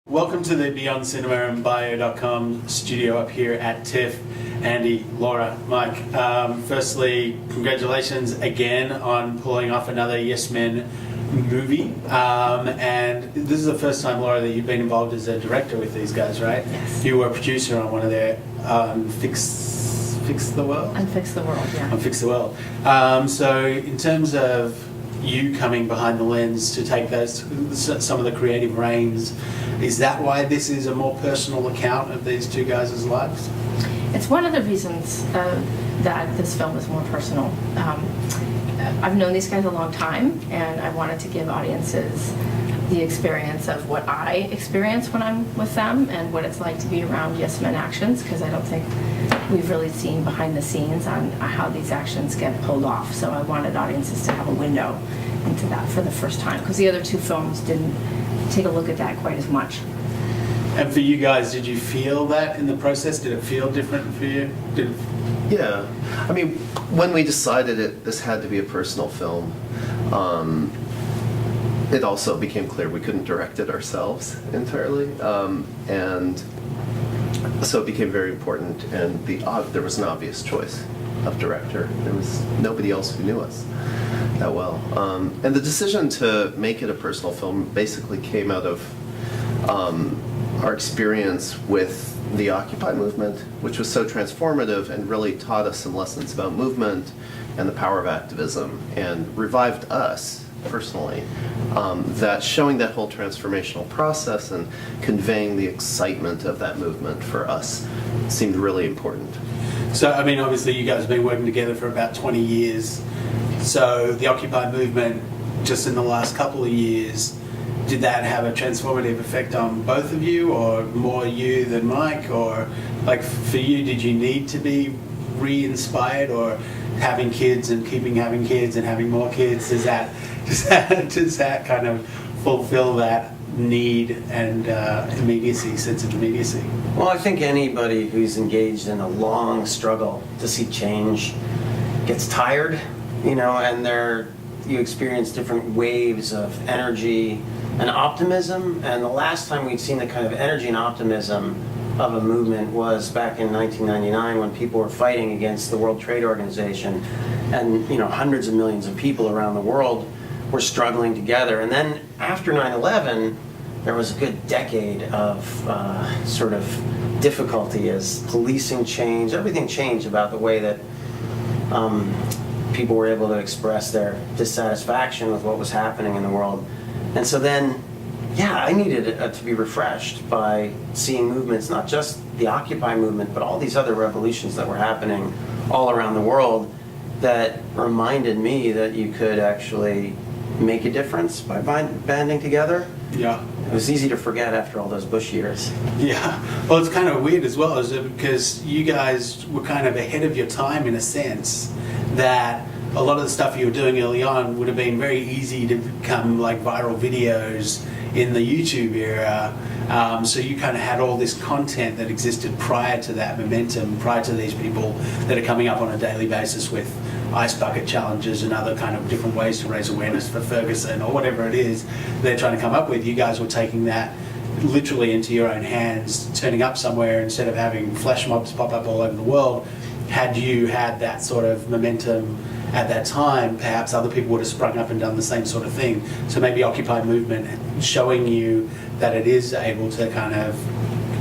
Welcome to the Beyond Cinema and Bio.com studio up here at TIFF. Andy, Laura, Mike. Firstly, congratulations again on pulling off another Yes Men movie. And this is the first time, Laura, that you've been involved as a director with these guys, right? Yes. You were a producer on one of their Fix the World? Unfix the World, yeah. Unfix the World. So in terms of you coming behind the lens to take some of the creative reins, is that why this is a more personal account of these two guys' lives? It's one of the reasons that this film is more personal. I've known these guys a long time, and I wanted to give audiences the experience of what I experience when I'm with them and what it's like to be around Yes Men actions, because I don't think we've really seen behind the scenes on how these actions get pulled off. So I wanted audiences to have a window into that for the first time, because the other two films didn't take a look at that quite as much. And for you guys, did you feel that in the process? Did it feel different for you? Yeah. I mean, when we decided this had to be a personal film, it also became clear we couldn't direct it ourselves entirely. And so it became very important, and there was an obvious choice of director. There was nobody else who knew us that well. And the decision to make it a personal film basically came out of our experience with the Occupy movement, which was so transformative and really taught us some lessons about movement and the power of activism, and revived us personally. That showing that whole transformational process and conveying the excitement of that movement for us seemed really important. So, I mean, obviously you guys have been working together for about 20 years. So the Occupy movement, just in the last couple of years, did that have a transformative effect on both of you, or more you than Mike? Or, like, for you, did you need to be re-inspired, or having kids and keeping having kids and having more kids, does that kind of fulfill that need and sense of immediacy? Well, I think anybody who's engaged in a long struggle to see change gets tired, and you experience different waves of energy and optimism. And the last time we'd seen the kind of energy and optimism of a movement was back in 1999, when people were fighting against the World Trade Organization, and hundreds of millions of people around the world were struggling together. And then after 9/11, there was a good decade of sort of difficulty as policing changed. Everything changed about the way that people were able to express their dissatisfaction with what was happening in the world. And so then, I needed to be refreshed by seeing movements, not just the Occupy movement, but all these other revolutions that were happening all around the world, that reminded me that you could actually make a difference by banding together. Yeah. It was easy to forget after all those Bush years. Yeah. Well, it's kind of weird as well, is it, because you guys were kind of ahead of your time in a sense, that a lot of the stuff you were doing early on would have been very easy to become like viral videos in the YouTube era. So you kind of had all this content that existed prior to that momentum, prior to these people that are coming up on a daily basis with ice bucket challenges and other kind of different ways to raise awareness for Ferguson or whatever it is they're trying to come up with. You guys were taking that literally into your own hands, turning up somewhere instead of having flash mobs pop up all over the world. Had you had that sort of momentum at that time, perhaps other people would have sprung up and done the same sort of thing. So maybe Occupy movement showing you that it is able to kind of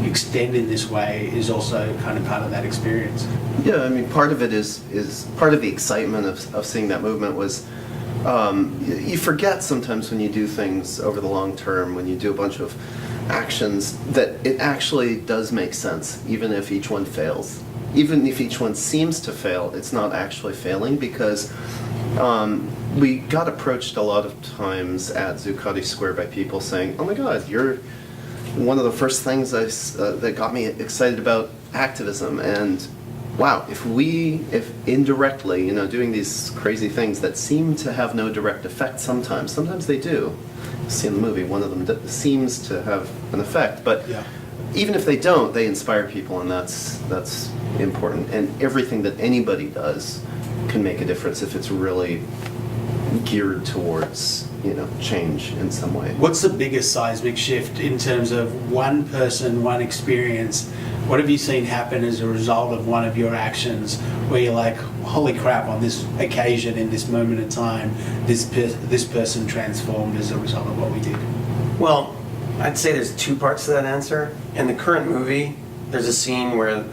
extend in this way is also kind of part of that experience. Yeah, I mean, part of it is part of the excitement of seeing that movement was you forget sometimes when you do things over the long term, when you do a bunch of actions, that it actually does make sense, even if each one fails. Even if each one seems to fail, it's not actually failing, because we got approached a lot of times at Zuccotti Square by people saying, "Oh my God, you're one of the first things that got me excited about activism." And wow, if indirectly, doing these crazy things that seem to have no direct effect sometimes they do. See in the movie, one of them seems to have an effect, but even if they don't, they inspire people, and that's important. And everything that anybody does can make a difference if it's really geared towards, change in some way. What's the biggest seismic shift in terms of one person, one experience? What have you seen happen as a result of one of your actions where you're like, holy crap, on this occasion, in this moment in time, this person transformed as a result of what we did? Well, I'd say there's two parts to that answer. In the current movie, there's a scene where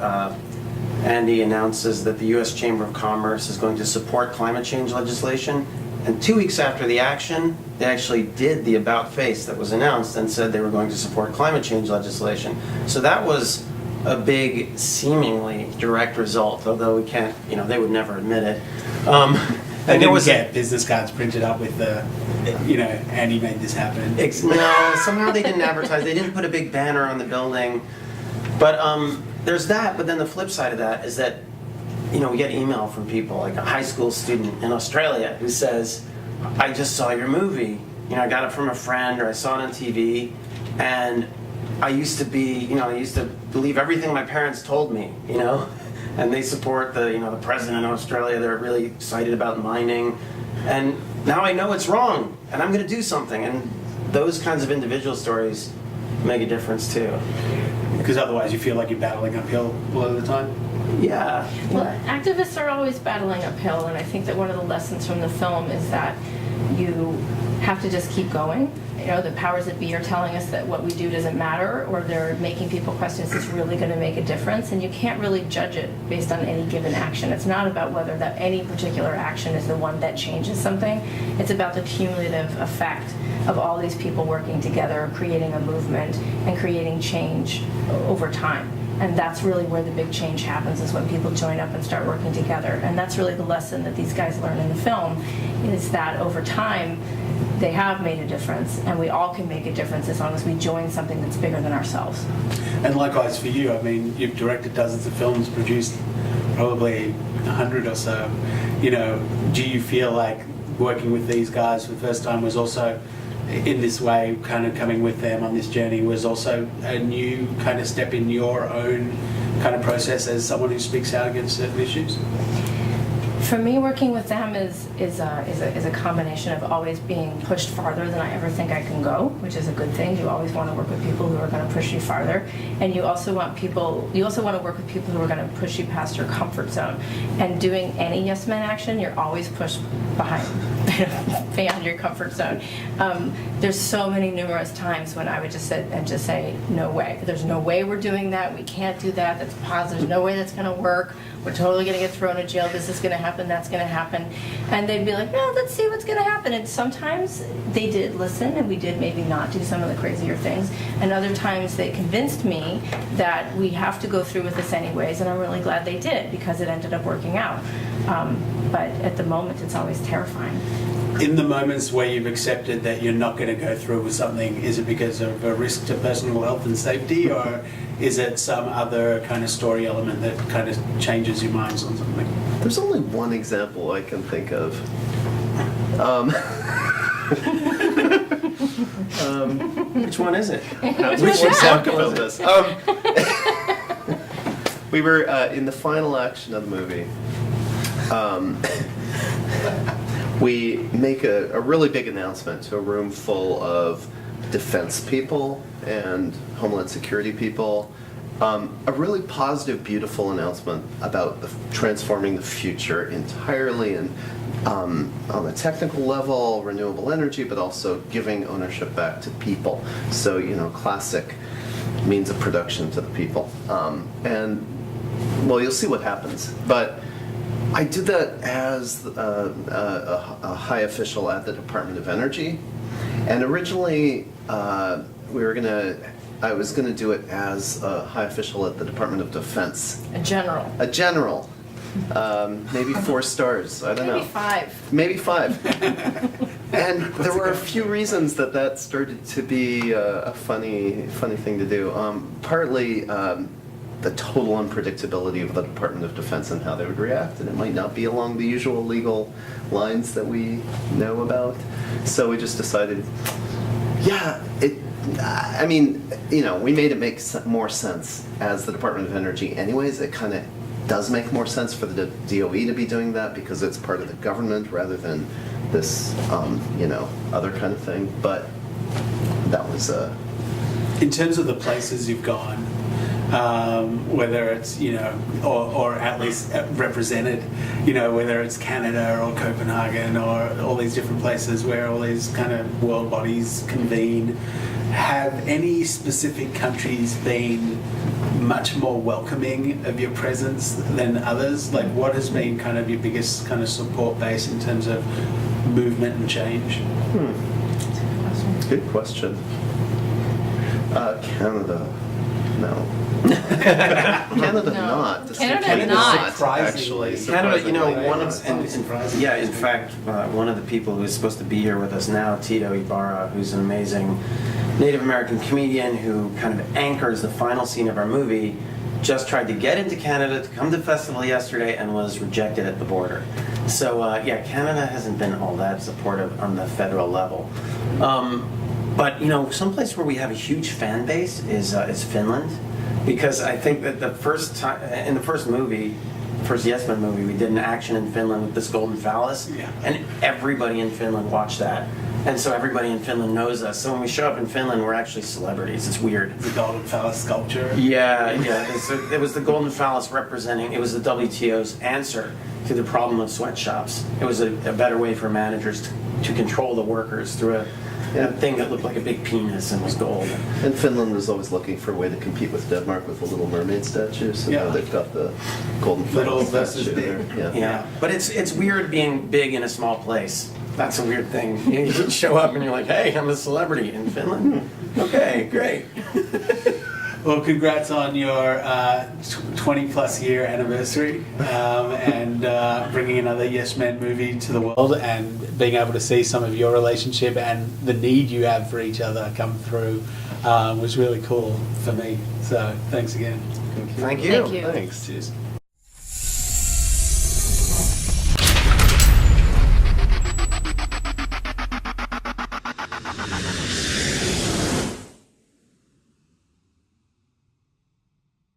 Andy announces that the U.S. Chamber of Commerce is going to support climate change legislation. And 2 weeks after the action, they actually did the about face that was announced and said they were going to support climate change legislation. So that was a big, seemingly direct result, although we can't, they would never admit it. They didn't get business cards printed up with the, Andy made this happen. No, somehow they didn't advertise. They didn't put a big banner on the building. But there's that, but then the flip side of that is that, we get email from people, like a high school student in Australia who says, I just saw your movie. I got it from a friend, or I saw it on TV, and I used to believe everything my parents told me, and they support the president of Australia. They're really excited about mining, and now I know it's wrong, and I'm going to do something. And those kinds of individual stories make a difference too. Because otherwise you feel like you're battling uphill a lot of the time? Yeah. Well, activists are always battling uphill, and I think that one of the lessons from the film is that you have to just keep going. The powers that be are telling us that what we do doesn't matter, or they're making people question, is this really going to make a difference? And you can't really judge it based on any given action. It's not about whether that any particular action is the one that changes something. It's about the cumulative effect of all these people working together, creating a movement and creating change over time. And that's really where the big change happens, is when people join up and start working together. And that's really the lesson that these guys learn in the film, is that over time, they have made a difference, and we all can make a difference as long as we join something that's bigger than ourselves. And likewise for you, you've directed dozens of films, produced probably 100 or so. Do you feel like working with these guys for the first time was also, in this way, kind of coming with them on this journey, was also a new kind of step in your own kind of process as someone who speaks out against certain issues? For me, working with them is a combination of always being pushed farther than I ever think I can go, which is a good thing. You always want to work with people who are going to push you farther, and you also want to work with people who are going to push you past your comfort zone. And doing any Yes Men action, you're always pushed beyond your comfort zone. There's so many numerous times when I would just sit and just say, no way. There's no way we're doing that. We can't do that. That's positive. There's no way that's going to work. We're totally going to get thrown in jail. This is going to happen. That's going to happen. And they'd be like, no, let's see what's going to happen. And sometimes they did listen, and we did maybe not do some of the crazier things. And other times they convinced me that we have to go through with this anyways. And I'm really glad they did, because it ended up working out. But at the moment, it's always terrifying. In the moments where you've accepted that you're not going to go through with something, is it because of a risk to personal health and safety, or is it some other kind of story element that kind of changes your minds on something? There's only one example I can think of. Which one is it? Which example is this? We were in the final action of the movie. We make a really big announcement to a room full of defense people and Homeland Security people. A really positive, beautiful announcement about transforming the future entirely, and on a technical level, renewable energy, but also giving ownership back to people. So, classic means of production to the people. And, well, you'll see what happens. But I did that as a high official at the Department of Energy. And originally, I was going to do it as a high official at the Department of Defense. A general. A general. Maybe 4 stars. I don't know. Maybe 5. And there were a few reasons that started to be a funny thing to do. Partly the total unpredictability of the Department of Defense and how they would react, and it might not be along the usual legal lines that we know about. So we just decided, we made it make more sense as the Department of Energy anyways. It kind of does make more sense for the DOE to be doing that because it's part of the government rather than this other kind of thing. But that was In terms of the places you've gone, whether it's, or at least represented, whether it's Canada or Copenhagen or all these different places where all these kind of world bodies convene, have any specific countries been much more welcoming of your presence than others? Like, what has been kind of your biggest kind of support base in terms of movement and change? Good question. Canada, no. Canada No. not. Canada not. Actually. Canada, one of, Surprising. yeah, in fact, one of the people who's supposed to be here with us now, Tito Ibarra, who's an amazing Native American comedian who kind of anchors the final scene of our movie, just tried to get into Canada to come to the festival yesterday and was rejected at the border. So, Canada hasn't been all that supportive on the federal level. But someplace where we have a huge fan base is Finland, because I think that the first time in the first Yes Men movie, we did an action in Finland with this golden phallus, and everybody in Finland watched that, and so everybody in Finland knows us. So when we show up in Finland, we're actually celebrities. It's weird. The golden phallus sculpture. Yeah. It was the golden phallus representing. It was the WTO's answer to the problem of sweatshops. It was a better way for managers to control the workers through a thing that looked like a big penis and was gold. And Finland was always looking for a way to compete with Denmark with the Little Mermaid statue, so now they've got the golden Little phallus versus statue big. there. Yeah, but it's weird being big in a small place. That's a weird thing. You show up and you're like, hey, I'm a celebrity in Finland. Okay, great. Well, congrats on your 20-plus year anniversary and bringing another Yes Men movie to the world, and being able to see some of your relationship and the need you have for each other come through was really cool for me. So thanks again. Thank you. Thank you. Thanks. Cheers.